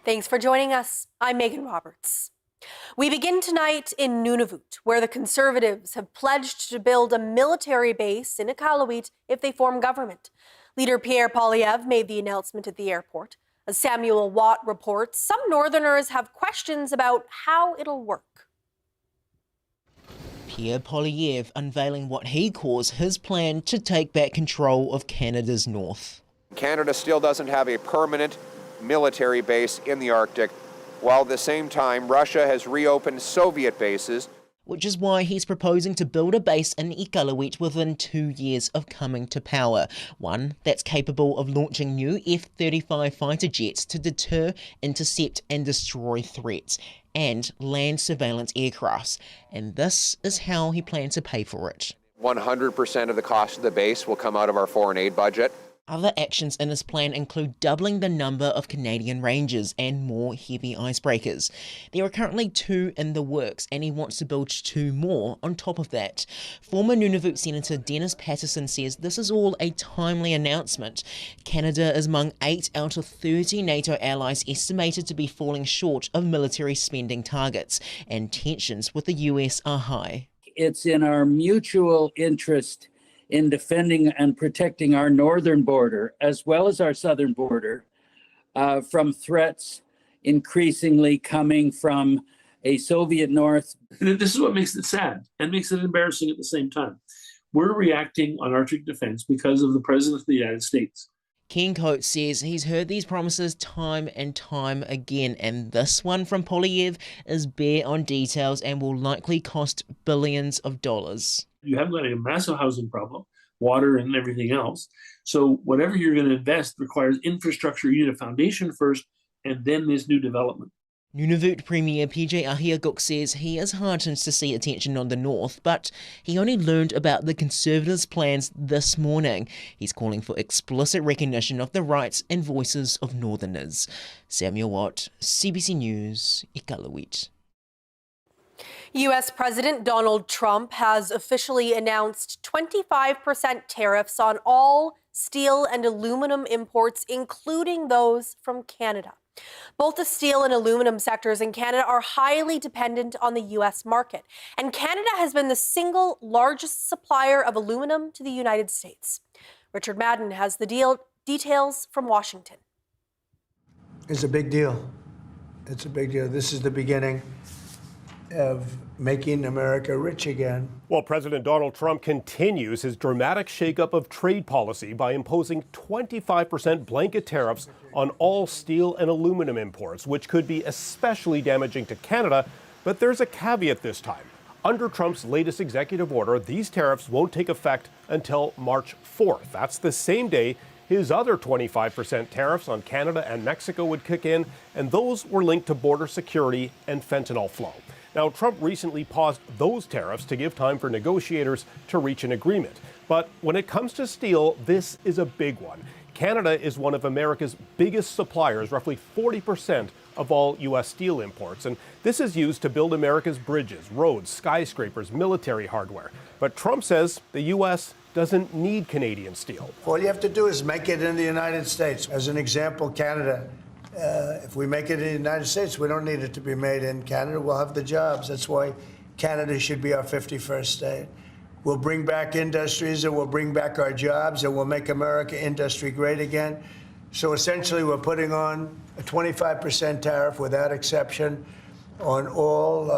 Thanks for joining us. I'm Megan Roberts. We begin tonight in Nunavut, where the Conservatives have pledged to build a military base in Iqaluit if they form government. Leader Pierre Poilievre made the announcement at the airport. As Samuel Watt reports, some Northerners have questions about how it'll work. Pierre Poilievre unveiling what he calls his plan to take back control of Canada's north. Canada still doesn't have a permanent military base in the Arctic, while at the same time Russia has reopened Soviet bases. Which is why he's proposing to build a base in Iqaluit within 2 years of coming to power. One that's capable of launching new F-35 fighter jets to deter, intercept and destroy threats, and land surveillance aircrafts. And this is how he plans to pay for it. 100% of the cost of the base will come out of our foreign aid budget. Other actions in his plan include doubling the number of Canadian Rangers and more heavy icebreakers. There are currently 2 in the works, and he wants to build 2 more on top of that. Former Nunavut Senator Dennis Patterson says this is all a timely announcement. Canada is among 8 out of 30 NATO allies estimated to be falling short of military spending targets, and tensions with the US are high. It's in our mutual interest in defending and protecting our northern border, as well as our southern border, from threats increasingly coming from a Soviet North. This is what makes it sad and makes it embarrassing at the same time. We're reacting on Arctic defense because of the President of the United States. Ken Coates says he's heard these promises time and time again, and this one from Poilievre is bare on details and will likely cost billions of dollars. You have got a massive housing problem, water and everything else. So whatever you're going to invest requires infrastructure. You need a foundation first, and then this new development. Nunavut Premier PJ Ahiaguk says he is heartened to see attention on the north, but he only learned about the Conservatives' plans this morning. He's calling for explicit recognition of the rights and voices of Northerners. Samuel Watt, CBC News, Iqaluit. U.S. President Donald Trump has officially announced 25% tariffs on all steel and aluminum imports, including those from Canada. Both the steel and aluminum sectors in Canada are highly dependent on the U.S. market, and Canada has been the single largest supplier of aluminum to the United States. Richard Madden has the details from Washington. It's a big deal. It's a big deal. This is the beginning of making America rich again. Well, President Donald Trump continues his dramatic shakeup of trade policy by imposing 25% blanket tariffs on all steel and aluminum imports, which could be especially damaging to Canada. But there's a caveat this time. Under Trump's latest executive order, these tariffs won't take effect until March 4th. That's the same day his other 25% tariffs on Canada and Mexico would kick in, and those were linked to border security and fentanyl flow. Now, Trump recently paused those tariffs to give time for negotiators to reach an agreement. But when it comes to steel, this is a big one. Canada is one of America's biggest suppliers, roughly 40% of all U.S. steel imports. And this is used to build America's bridges, roads, skyscrapers, military hardware. But Trump says the U.S. doesn't need Canadian steel. All you have to do is make it in the United States. As an example, Canada. If we make it in the United States, we don't need it to be made in Canada. We'll have the jobs. That's why Canada should be our 51st state. We'll bring back industries, and we'll bring back our jobs, and we'll make America industry great again. So essentially, we're putting on a 25% tariff without exception on all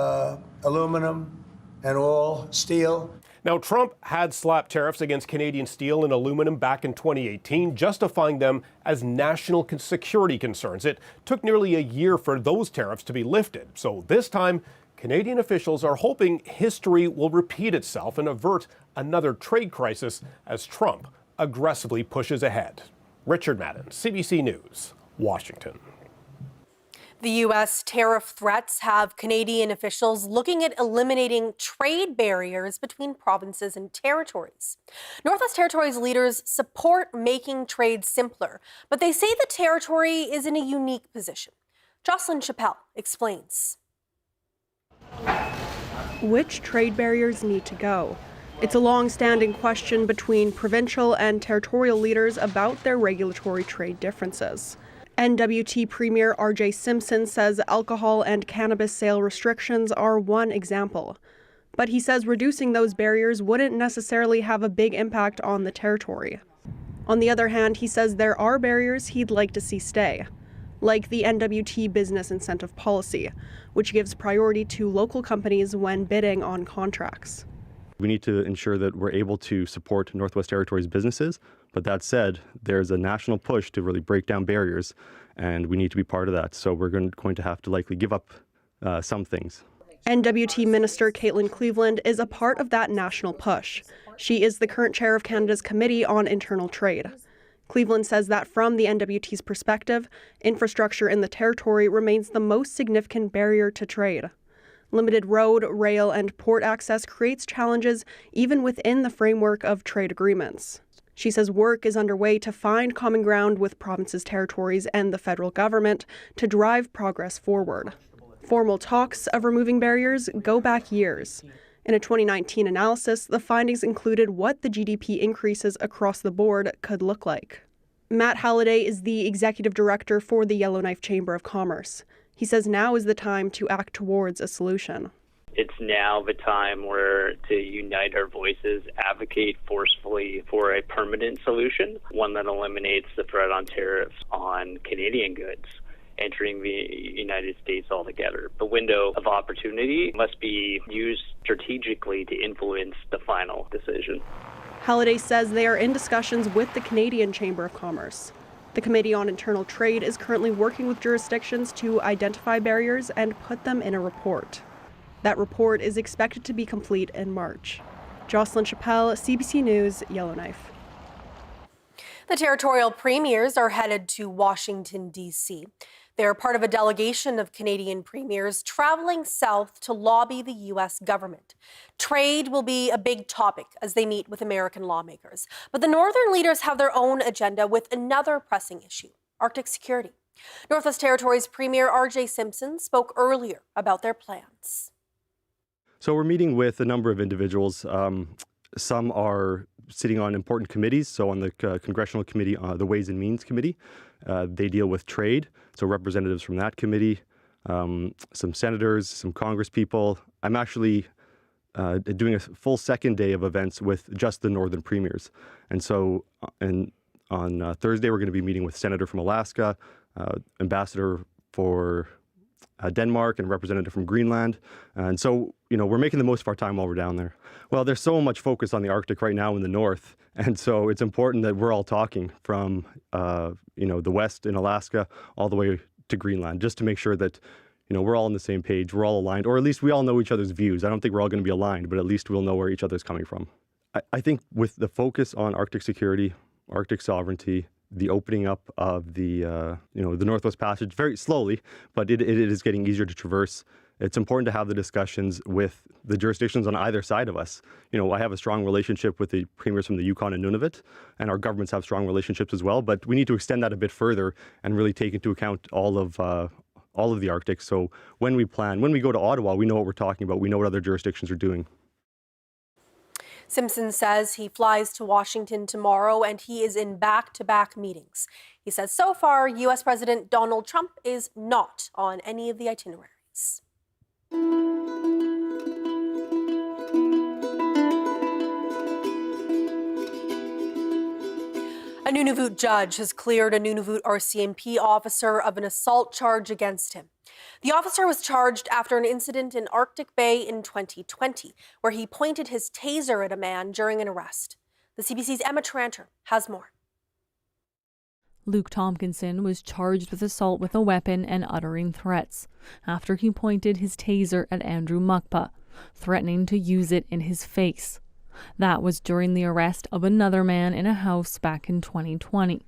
aluminum and all steel. Now, Trump had slapped tariffs against Canadian steel and aluminum back in 2018, justifying them as national security concerns. It took nearly a year for those tariffs to be lifted. So this time, Canadian officials are hoping history will repeat itself and avert another trade crisis as Trump aggressively pushes ahead. Richard Madden, CBC News, Washington. The U.S. tariff threats have Canadian officials looking at eliminating trade barriers between provinces and territories. Northwest Territories leaders support making trade simpler, but they say the territory is in a unique position. Jocelyn Chappelle explains. Which trade barriers need to go? It's a long-standing question between provincial and territorial leaders about their regulatory trade differences. NWT Premier R.J. Simpson says alcohol and cannabis sale restrictions are one example. But he says reducing those barriers wouldn't necessarily have a big impact on the territory. On the other hand, he says there are barriers he'd like to see stay, like the NWT business incentive policy, which gives priority to local companies when bidding on contracts. We need to ensure that we're able to support Northwest Territories businesses, but that said, there's a national push to really break down barriers, and we need to be part of that. So we're going to have to likely give up some things. NWT Minister Caitlin Cleveland is a part of that national push. She is the current chair of Canada's Committee on Internal Trade. Cleveland says that from the NWT's perspective, infrastructure in the territory remains the most significant barrier to trade. Limited road, rail, and port access creates challenges even within the framework of trade agreements. She says work is underway to find common ground with provinces, territories, and the federal government to drive progress forward. Formal talks of removing barriers go back years. In a 2019 analysis, the findings included what the GDP increases across the board could look like. Matt Halliday is the executive director for the Yellowknife Chamber of Commerce. He says now is the time to act towards a solution. It's now the time where to unite our voices, advocate forcefully for a permanent solution, one that eliminates the threat on tariffs on Canadian goods entering the United States altogether. The window of opportunity must be used strategically to influence the final decision. Halliday says they are in discussions with the Canadian Chamber of Commerce. The Committee on Internal Trade is currently working with jurisdictions to identify barriers and put them in a report. That report is expected to be complete in March. Jocelyn Chappelle, CBC News, Yellowknife. The territorial premiers are headed to Washington, D.C. They're part of a delegation of Canadian premiers traveling south to lobby the U.S. government. Trade will be a big topic as they meet with American lawmakers. But the northern leaders have their own agenda with another pressing issue, Arctic security. Northwest Territories Premier R.J. Simpson spoke earlier about their plans. So we're meeting with a number of individuals. Some are sitting on important committees. So on the Congressional Committee, the Ways and Means Committee, they deal with trade. So representatives from that committee, some senators, some Congress people. I'm actually doing a full second day of events with just the northern premiers. And so on Thursday, we're going to be meeting with Senator from Alaska, Ambassador for Denmark, and representative from Greenland. And so, we're making the most of our time while we're down there. Well, there's so much focus on the Arctic right now in the north. And so it's important that we're all talking from, the west in Alaska all the way to Greenland, just to make sure that, we're all on the same page, we're all aligned, or at least we all know each other's views. I don't think we're all going to be aligned, but at least we'll know where each other's coming from. I think with the focus on Arctic security, Arctic sovereignty, the opening up of the Northwest Passage very slowly, but it is getting easier to traverse. It's important to have the discussions with the jurisdictions on either side of us. I have a strong relationship with the premiers from the Yukon and Nunavut, and our governments have strong relationships as well, but we need to extend that a bit further and really take into account all of the Arctic. So when we go to Ottawa, we know what we're talking about. We know what other jurisdictions are doing. Simpson says he flies to Washington tomorrow and he is in back-to-back meetings. He says so far, U.S. President Donald Trump is not on any of the itineraries. A Nunavut judge has cleared a Nunavut RCMP officer of an assault charge against him. The officer was charged after an incident in Arctic Bay in 2020, where he pointed his taser at a man during an arrest. The CBC's Emma Tranter has more. Luke Tompkinson was charged with assault with a weapon and uttering threats after he pointed his taser at Andrew Mukpa, threatening to use it in his face. That was during the arrest of another man in a house back in 2020.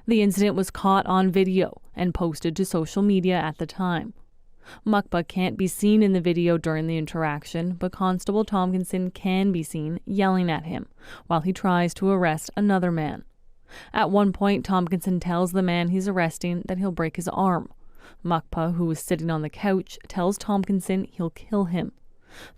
The incident was caught on video and posted to social media at the time. Mukpa can't be seen in the video during the interaction, but Constable Tompkinson can be seen yelling at him while he tries to arrest another man. At one point, Tompkinson tells the man he's arresting that he'll break his arm. Mukpa, who is sitting on the couch, tells Tompkinson he'll kill him.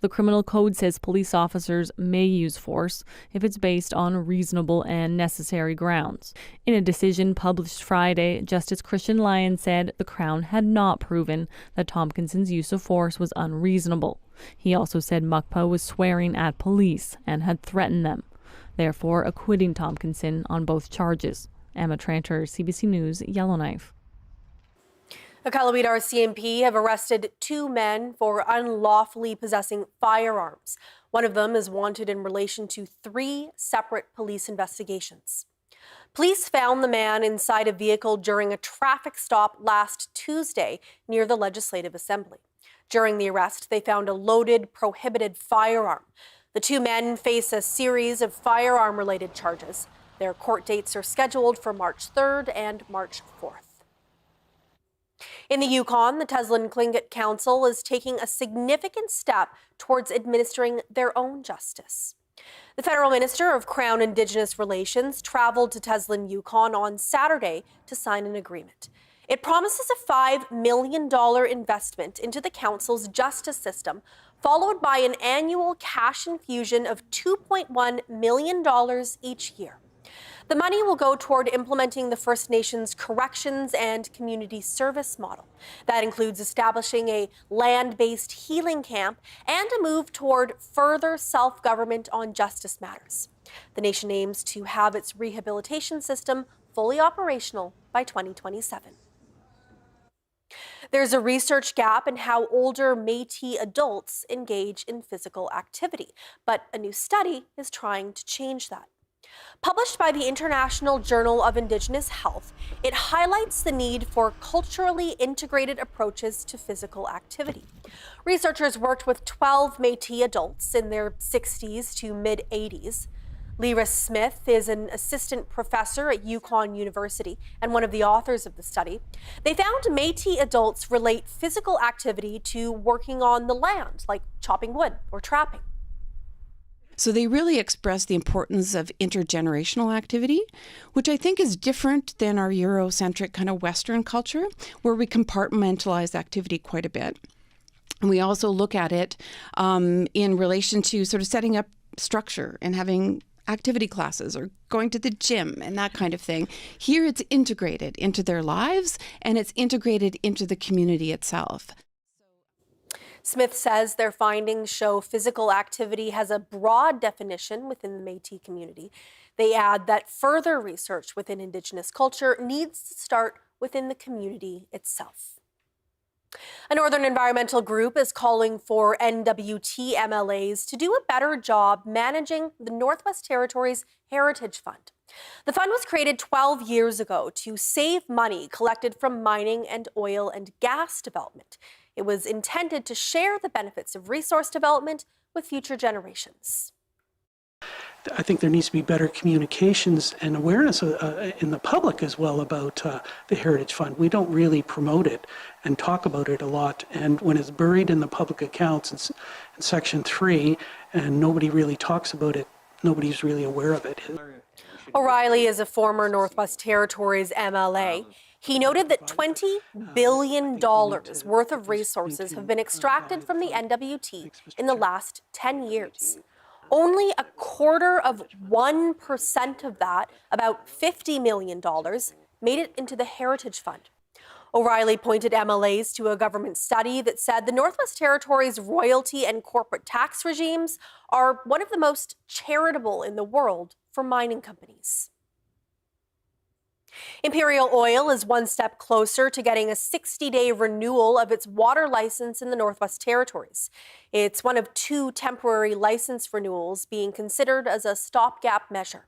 The criminal code says police officers may use force if it's based on reasonable and necessary grounds. In a decision published Friday, Justice Christian Lyon said the Crown had not proven that Tompkinson's use of force was unreasonable. He also said Mukpa was swearing at police and had threatened them, therefore acquitting Tompkinson on both charges. Emma Tranter, CBC News, Yellowknife. The Kalawit RCMP have arrested 2 men for unlawfully possessing firearms. One of them is wanted in relation to 3 separate police investigations. Police found the man inside a vehicle during a traffic stop last Tuesday near the Legislative Assembly. During the arrest, they found a loaded, prohibited firearm. The 2 men face a series of firearm-related charges. Their court dates are scheduled for March 3rd and March 4th. In the Yukon, the Teslin Tlingit Council is taking a significant step towards administering their own justice. The Federal Minister of Crown Indigenous Relations traveled to Teslin, Yukon on Saturday to sign an agreement. It promises a $5 million investment into the council's justice system, followed by an annual cash infusion of $2.1 million each year. The money will go toward implementing the First Nations corrections and community service model. That includes establishing a land-based healing camp and a move toward further self-government on justice matters. The nation aims to have its rehabilitation system fully operational by 2027. There's a research gap in how older Métis adults engage in physical activity, but a new study is trying to change that. Published by the International Journal of Indigenous Health, it highlights the need for culturally integrated approaches to physical activity. Researchers worked with 12 Métis adults in their 60s to mid-80s. Lyra Smith is an assistant professor at Yukon University and one of the authors of the study. They found Métis adults relate physical activity to working on the land, like chopping wood or trapping. So they really express the importance of intergenerational activity, which I think is different than our Eurocentric kind of Western culture, where we compartmentalize activity quite a bit. And we also look at it in relation to sort of setting up structure and having activity classes or going to the gym and that kind of thing. Here it's integrated into their lives and it's integrated into the community itself. Smith says their findings show physical activity has a broad definition within the Métis community. They add that further research within Indigenous culture needs to start within the community itself. A Northern environmental group is calling for NWT MLAs to do a better job managing the Northwest Territories Heritage Fund. The fund was created 12 years ago to save money collected from mining and oil and gas development. It was intended to share the benefits of resource development with future generations. I think there needs to be better communications and awareness in the public as well about the Heritage Fund. We don't really promote it and talk about it a lot. And when it's buried in the public accounts in Section 3 and nobody really talks about it, nobody's really aware of it. O'Reilly is a former Northwest Territories MLA. He noted that $20 billion worth of resources have been extracted from the NWT in the last 10 years. Only 0.25% of that, about $50 million, made it into the Heritage Fund. O'Reilly pointed MLAs to a government study that said the Northwest Territories' royalty and corporate tax regimes are one of the most charitable in the world for mining companies. Imperial Oil is one step closer to getting a 60-day renewal of its water license in the Northwest Territories. It's one of 2 temporary license renewals being considered as a stopgap measure.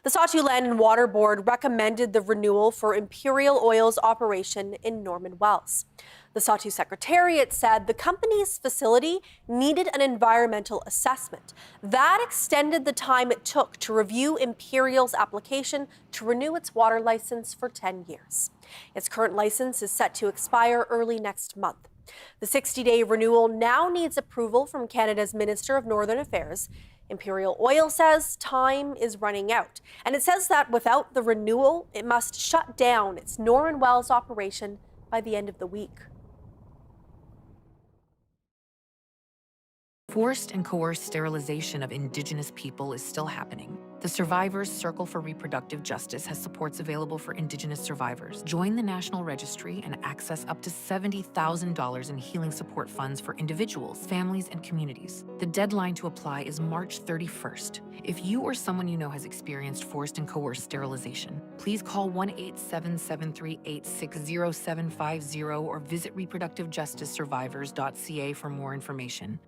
The Sawtooth Land and Water Board recommended the renewal for Imperial Oil's operation in Norman Wells. The Sawtooth Secretariat said the company's facility needed an environmental assessment. That extended the time it took to review Imperial's application to renew its water license for 10 years. Its current license is set to expire early next month. The 60-day renewal now needs approval from Canada's Minister of Northern Affairs. Imperial Oil says time is running out, and it says that without the renewal, it must shut down its Norman Wells operation by the end of the week. Forced and coerced sterilization of Indigenous people is still happening. The Survivors Circle for Reproductive Justice has supports available for Indigenous survivors. Join the National Registry and access up to $70,000 in healing support funds for individuals, families, and communities. The deadline to apply is March 31st. If you or someone you know has experienced forced and coerced sterilization, please call 1-877-386-0750 or visit reproductivejusticesurvivors.ca for more information.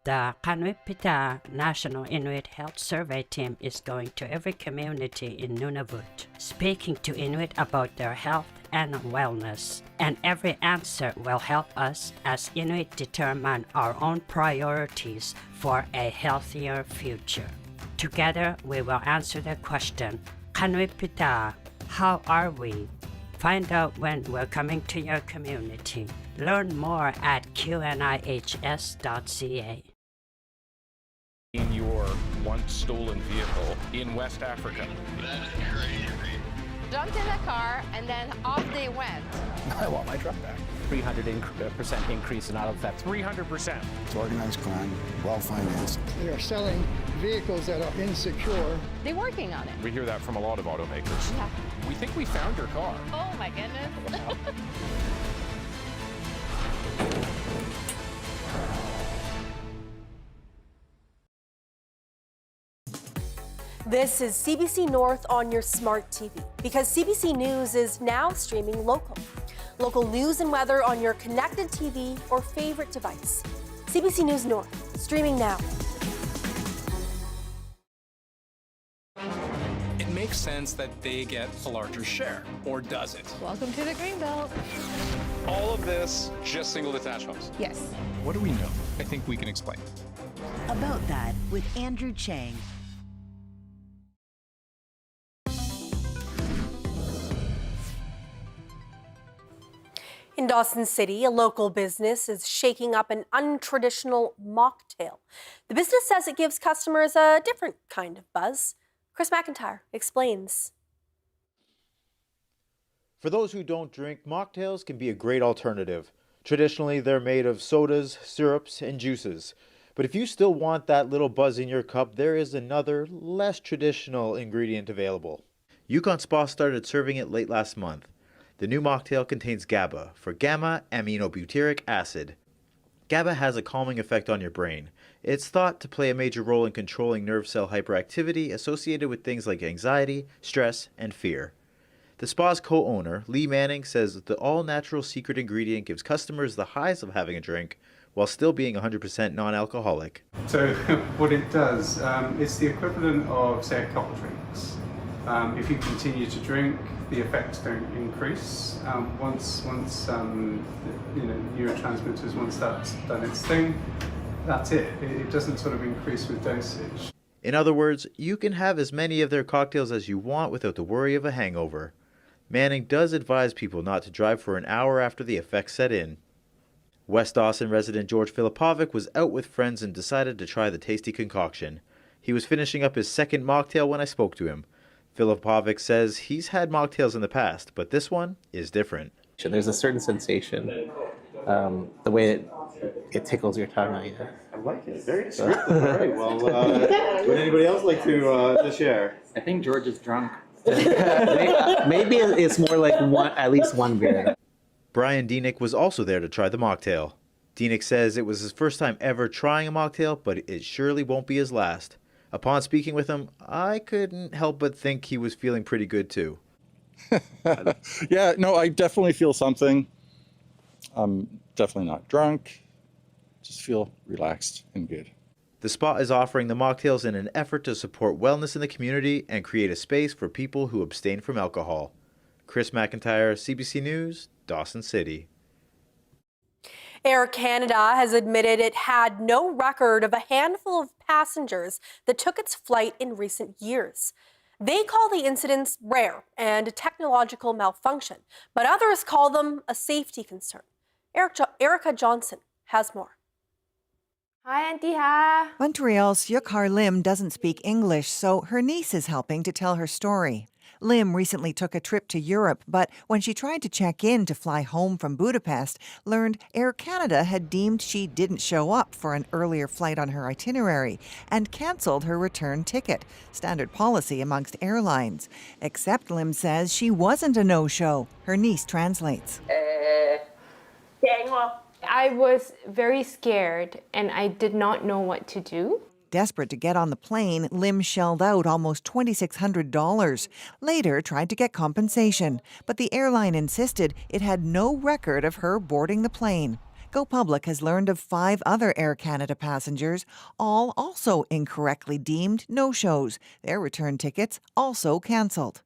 The Kanwipita National Inuit Health Survey team is going to every community in Nunavut, speaking to Inuit about their health and wellness. And every answer will help us as Inuit determine our own priorities for a healthier future. Together, we will answer the question, Kanwipita, how are we? Find out when we're coming to your community. Learn more at qnihs.ca. In your once stolen vehicle in West Africa. That is crazy. Jumped in the car and then off they went. I want my truck back. 300% increase in auto theft. 300%. It's organized crime, well financed. They are selling vehicles that are insecure. They're working on it. We hear that from a lot of automakers. Yeah. We think we found your car. Oh my goodness. This is CBC North on your smart TV because CBC News is now streaming local. Local news and weather on your connected TV or favorite device. CBC News North, streaming now. It makes sense that they get a larger share, or does it? Welcome to the Greenbelt. All of this, just single detached homes? Yes. What do we know? I think we can explain. About that with Andrew Chang. In Dawson City, a local business is shaking up an untraditional mocktail. The business says it gives customers a different kind of buzz. Chris McIntyre explains. For those who don't drink, mocktails can be a great alternative. Traditionally, they're made of sodas, syrups, and juices. But if you still want that little buzz in your cup, there is another, less traditional ingredient available. Yukon Spa started serving it late last month. The new mocktail contains GABA, for gamma-aminobutyric acid. GABA has a calming effect on your brain. It's thought to play a major role in controlling nerve cell hyperactivity associated with things like anxiety, stress, and fear. The spa's co-owner, Lee Manning, says that the all-natural secret ingredient gives customers the highs of having a drink while still being 100% non-alcoholic. So what it does, it's the equivalent of, say, a couple of drinks. If you continue to drink, the effects don't increase. Once neurotransmitters, once that's done its thing, that's it. It doesn't sort of increase with dosage. In other words, you can have as many of their cocktails as you want without the worry of a hangover. Manning does advise people not to drive for an hour after the effects set in. West Dawson resident George Filipovic was out with friends and decided to try the tasty concoction. He was finishing up his second mocktail when I spoke to him. Filipovic says he's had mocktails in the past, but this one is different. There's a certain sensation, the way it tickles your tongue, I guess. I like it. Very descriptive. All right. Well, would anybody else like to share? I think George is drunk. Maybe it's more like at least one beer. Brian Dienick was also there to try the mocktail. Dienick says it was his first time ever trying a mocktail, but it surely won't be his last. Upon speaking with him, I couldn't help but think he was feeling pretty good too. Yeah, no, I definitely feel something. I'm definitely not drunk. Just feel relaxed and good. The spa is offering the mocktails in an effort to support wellness in the community and create a space for people who abstain from alcohol. Chris McIntyre, CBC News, Dawson City. Air Canada has admitted it had no record of a handful of passengers that took its flight in recent years. They call the incidents rare and a technological malfunction, but others call them a safety concern. Erica Johnson has more. Hi, Auntie Ha. Montreal's Yukar Lim doesn't speak English, so her niece is helping to tell her story. Lim recently took a trip to Europe, but when she tried to check in to fly home from Budapest, learned Air Canada had deemed she didn't show up for an earlier flight on her itinerary and cancelled her return ticket, standard policy amongst airlines. Except Lim says she wasn't a no-show. Her niece translates. I was very scared and I did not know what to do. Desperate to get on the plane, Lim shelled out almost $2,600. Later, tried to get compensation, but the airline insisted it had no record of her boarding the plane. Go Public has learned of 5 other Air Canada passengers, all also incorrectly deemed no-shows. Their return tickets also cancelled.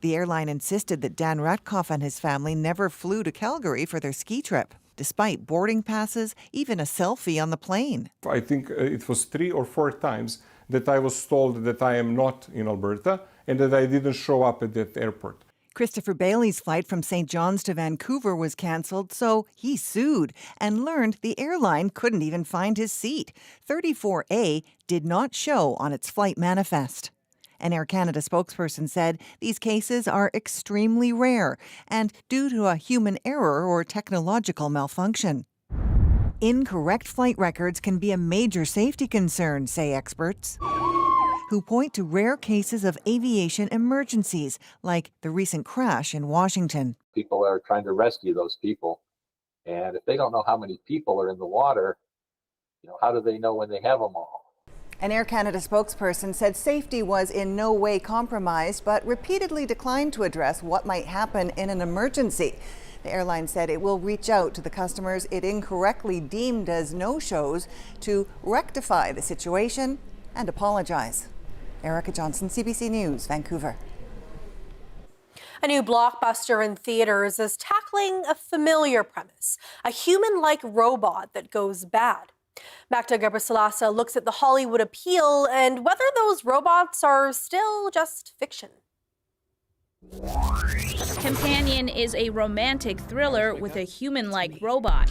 The airline insisted that Dan Ratkoff and his family never flew to Calgary for their ski trip, despite boarding passes, even a selfie on the plane. I think it was 3 or 4 times that I was told that I am not in Alberta and that I didn't show up at that airport. Christopher Bailey's flight from St. John's to Vancouver was cancelled, so he sued and learned the airline couldn't even find his seat. 34A did not show on its flight manifest. An Air Canada spokesperson said these cases are extremely rare and due to a human error or technological malfunction. Incorrect flight records can be a major safety concern, say experts, who point to rare cases of aviation emergencies, like the recent crash in Washington. People are trying to rescue those people, and if they don't know how many people are in the water, how do they know when they have them all? An Air Canada spokesperson said safety was in no way compromised, but repeatedly declined to address what might happen in an emergency. The airline said it will reach out to the customers it incorrectly deemed as no-shows to rectify the situation and apologize. Erica Johnson, CBC News, Vancouver. A new blockbuster in theaters is tackling a familiar premise, a human-like robot that goes bad. Magda Gabrisalasa looks at the Hollywood appeal and whether those robots are still just fiction. Companion is a romantic thriller with a human-like robot.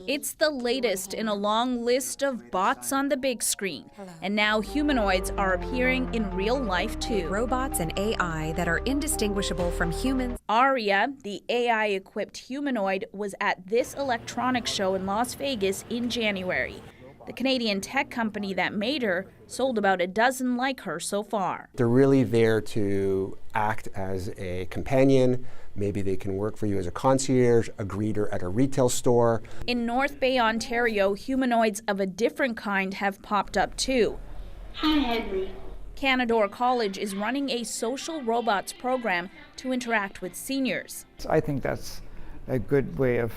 It's the latest in a long list of bots on the big screen. And now humanoids are appearing in real life too. Robots and AI that are indistinguishable from humans. Aria, the AI-equipped humanoid, was at this electronics show in Las Vegas in January. The Canadian tech company that made her sold about a dozen like her so far. They're really there to act as a companion. Maybe they can work for you as a concierge, a greeter at a retail store. In North Bay, Ontario, humanoids of a different kind have popped up too. Hi, Henry. Canadore College is running a social robots program to interact with seniors. I think that's a good way of,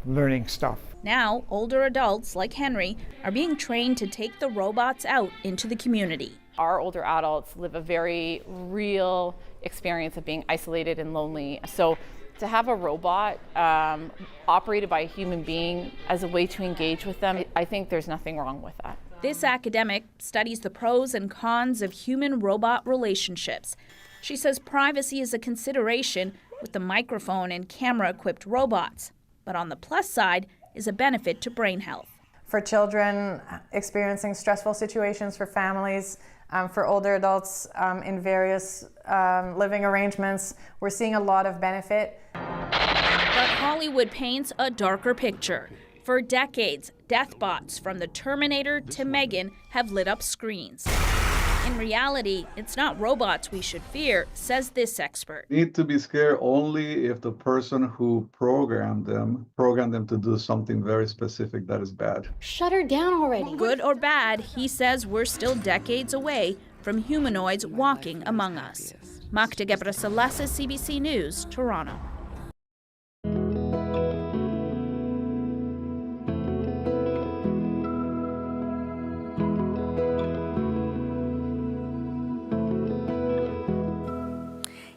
learning stuff. Now, older adults like Henry are being trained to take the robots out into the community. Our older adults live a very real experience of being isolated and lonely. So to have a robot operated by a human being as a way to engage with them, I think there's nothing wrong with that. This academic studies the pros and cons of human-robot relationships. She says privacy is a consideration with the microphone and camera-equipped robots. But on the plus side is a benefit to brain health. For children experiencing stressful situations, for families, for older adults in various living arrangements, we're seeing a lot of benefit. But Hollywood paints a darker picture. For decades, deathbots from the Terminator to Megan have lit up screens. In reality, it's not robots we should fear, says this expert. Need to be scared only if the person who programmed them to do something very specific that is bad. Shut her down already. Good or bad, he says we're still decades away from humanoids walking among us. Magda Gabrisalasa, CBC News, Toronto.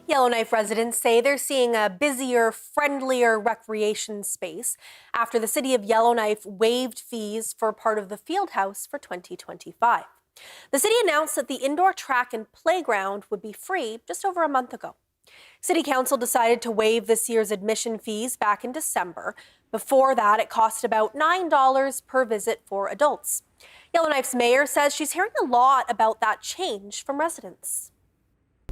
Yellowknife residents say they're seeing a busier, friendlier recreation space after the city of Yellowknife waived fees for part of the field house for 2025. The city announced that the indoor track and playground would be free just over a month ago. City Council decided to waive this year's admission fees back in December. Before that, it cost about $9 per visit for adults. Yellowknife's mayor says she's hearing a lot about that change from residents.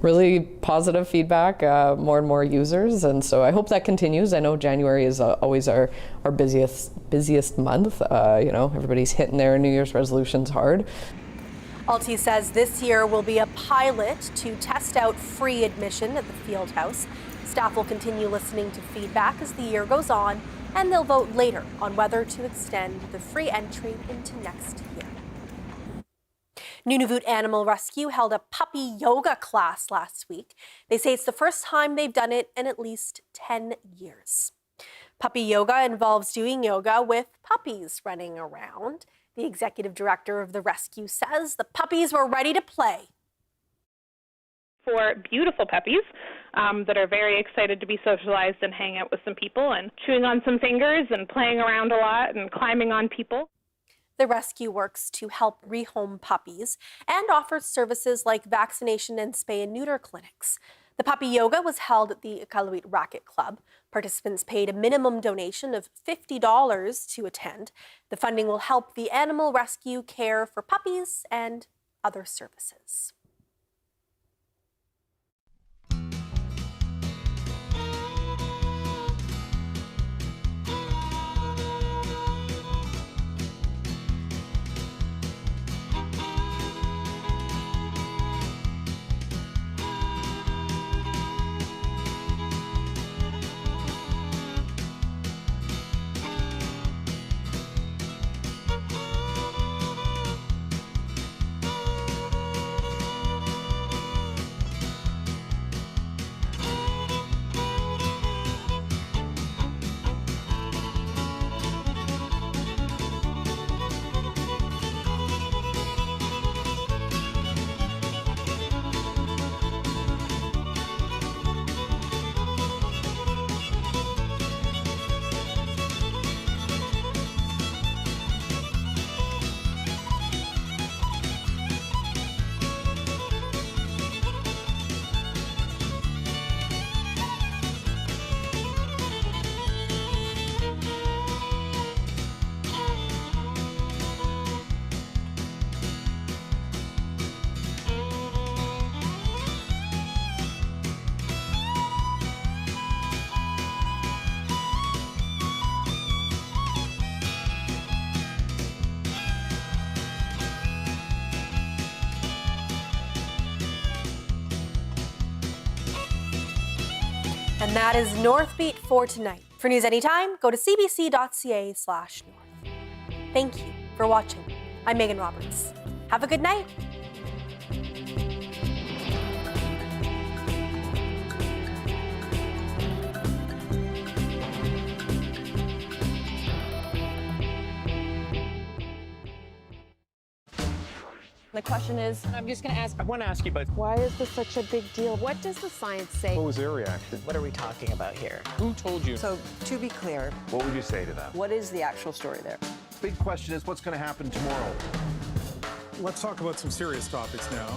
really positive feedback, more and more users, and so I hope that continues. I know January is always our busiest month. Everybody's hitting their New Year's resolutions hard. Alti says this year will be a pilot to test out free admission at the field house. Staff will continue listening to feedback as the year goes on, and they'll vote later on whether to extend the free entry into next year. Nunavut Animal Rescue held a puppy yoga class last week. They say it's the first time they've done it in at least 10 years. Puppy yoga involves doing yoga with puppies running around. The executive director of the rescue says the puppies were ready to play. For beautiful puppies that are very excited to be socialized and hang out with some people and chewing on some fingers and playing around a lot and climbing on people. The rescue works to help rehome puppies and offers services like vaccination and spay and neuter clinics. The puppy yoga was held at the Iqaluit Racket Club. Participants paid a minimum donation of $50 to attend. The funding will help the animal rescue care for puppies and other services. And that is Northbeat for tonight. For news anytime, go to cbc.ca/north. Thank you for watching. I'm Megan Roberts. Have a good night. The question is, I'm just going to ask, I want to ask you both, why is this such a big deal? what does the science say? What was their reaction? What are we talking about here? Who told you? So, to be clear, What would you say to them? what is the actual story there? Big question is, what's going to happen tomorrow? Let's talk about some serious topics now.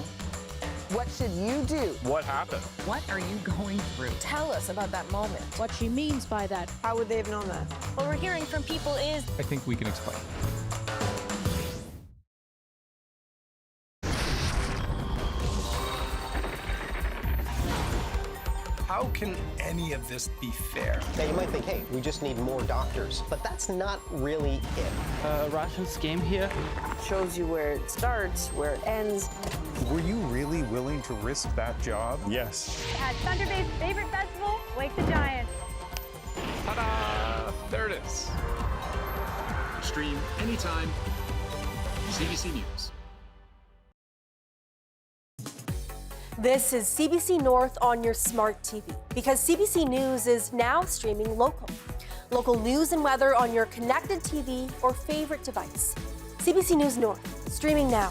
What should you do? What happened? What are you going through? Tell us about that moment. What she means by that. How would they have known that? What we're hearing from people is I think we can explain. How can any of this be fair? Now, you might think, hey, we just need more doctors, but that's not really it. a Russian scam here. Shows you where it starts, where it ends. Were you really willing to risk that job? Yes. At Thunder Bay's favorite festival, Wake the Giant. Ta-da! There it is. Stream anytime. CBC News. This is CBC North on your smart TV because CBC News is now streaming local. Local news and weather on your connected TV or favorite device. CBC News North, streaming now.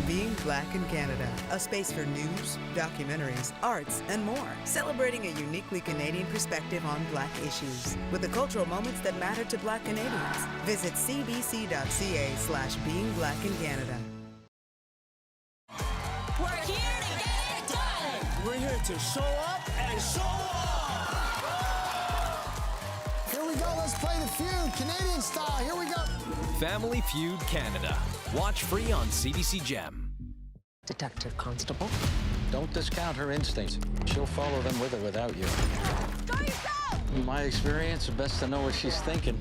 Being Black in Canada, a space for news, documentaries, arts, and more. Celebrating a uniquely Canadian perspective on Black issues with the cultural moments that matter to Black Canadians. Visit cbc.ca/Being Black in Canada. We're here to get it done. We're here to show up and show off. Here we go. Let's play the feud, Canadian style. Here we go. Family Feud Canada. Watch free on CBC Gem. Detective Constable. Don't discount her instincts. She'll follow them with or without you. Go yourself! In my experience, it's best to know what she's thinking.